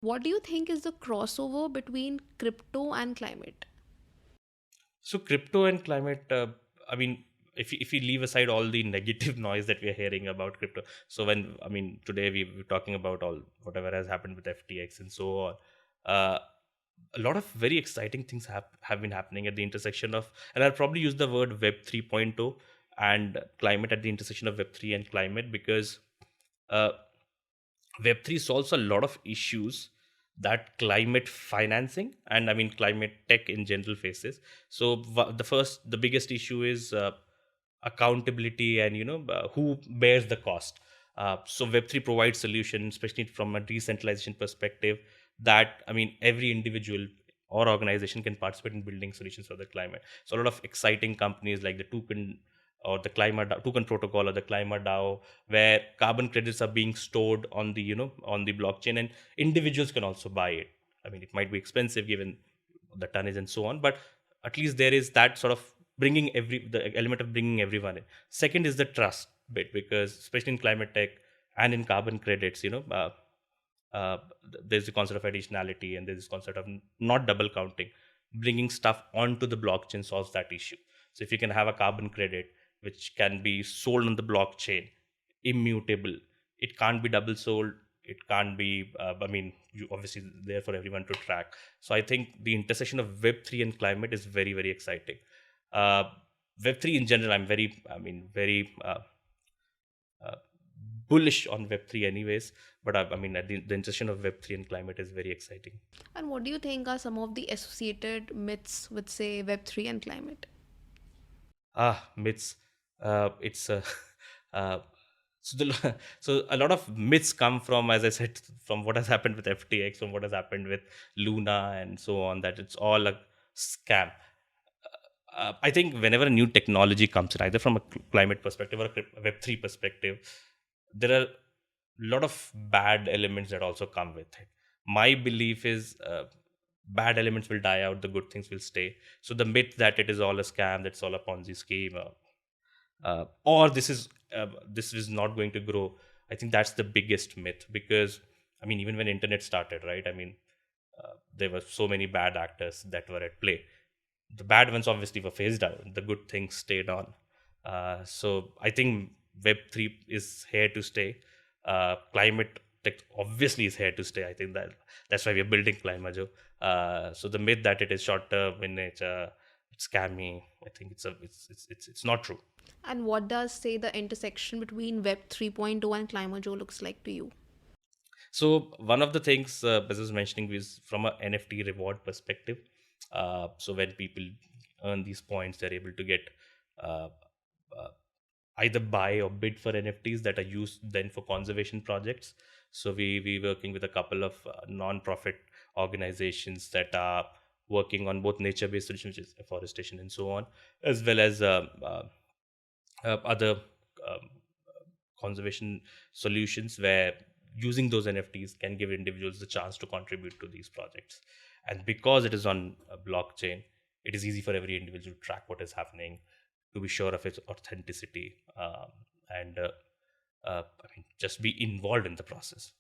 What do you think is the crossover between crypto and climate? So crypto and climate, I mean, if you leave aside all the negative noise that we are hearing about crypto, so when I mean today we're talking about all whatever has happened with FTX and so on, uh, a lot of very exciting things have been happening at the intersection of, and I'll probably use the word Web 3.0 and climate at the intersection of Web 3 and climate because uh, Web3 solves a lot of issues that climate financing and I mean climate tech in general faces. So the biggest issue is accountability and who bears the cost. So Web3 provides solutions, especially from a decentralization perspective, that I mean every individual or organization can participate in building solutions for the climate. So a lot of exciting companies like the Token or the Token Protocol or the ClimaDAO, where carbon credits are being stored on the on the blockchain, and individuals can also buy it. I mean, it might be expensive given the tonnage and so on, but at least there is that sort of bringing the element of bringing everyone in. Second is the trust bit, because especially in climate tech and in carbon credits, uh, there's the concept of additionality and there's this concept of not double counting. Bringing stuff onto the blockchain solves that issue. So if you can have a carbon credit which can be sold on the blockchain, immutable, it can't be double sold, it can't be I mean, you obviously there for everyone to track. So I think the intersection of Web3 and climate is very, very exciting. uh, Web3 in general, I'm very, I mean, very uh, bullish on Web3 anyways, but I mean, at the intersection of Web3 and climate is very exciting. And what do you think are some of the associated myths with, say, Web3 and climate? Myths. It's uh, so a lot of myths come from, as I said, from what has happened with FTX, from what has happened with Luna, and so on. That it's all a scam. I think whenever a new technology comes in, either from a climate perspective or a Web3 perspective, there are a lot of bad elements that also come with it. My belief is bad elements will die out, the good things will stay. So the myth that it is all a scam, that's all a Ponzi scheme, or this is not going to grow. I think that's the biggest myth, because I mean, even when internet started, right? I mean, there were so many bad actors that were at play. The bad ones obviously were phased out, the good things stayed on. So I think Web3 is here to stay. Climate tech obviously is here to stay. I think that's why we're building Climajo. So the myth that it is short term in nature, it's scammy, I think it's not true. And what does, say, the intersection between Web 3.0 and Climajo looks like to you? So one of the things, as I was mentioning, is from a NFT reward perspective. So when people earn these points, they're able to get uh, uh, either buy or bid for NFTs that are used then for conservation projects. So we working with a couple of non-profit organizations that are working on both nature-based solutions, which is afforestation and so on, as well as other um, conservation solutions, where using those NFTs can give individuals the chance to contribute to these projects. And because it is on a blockchain, it is easy for every individual to track what is happening, to be sure of its authenticity, and I mean, just be involved in the process.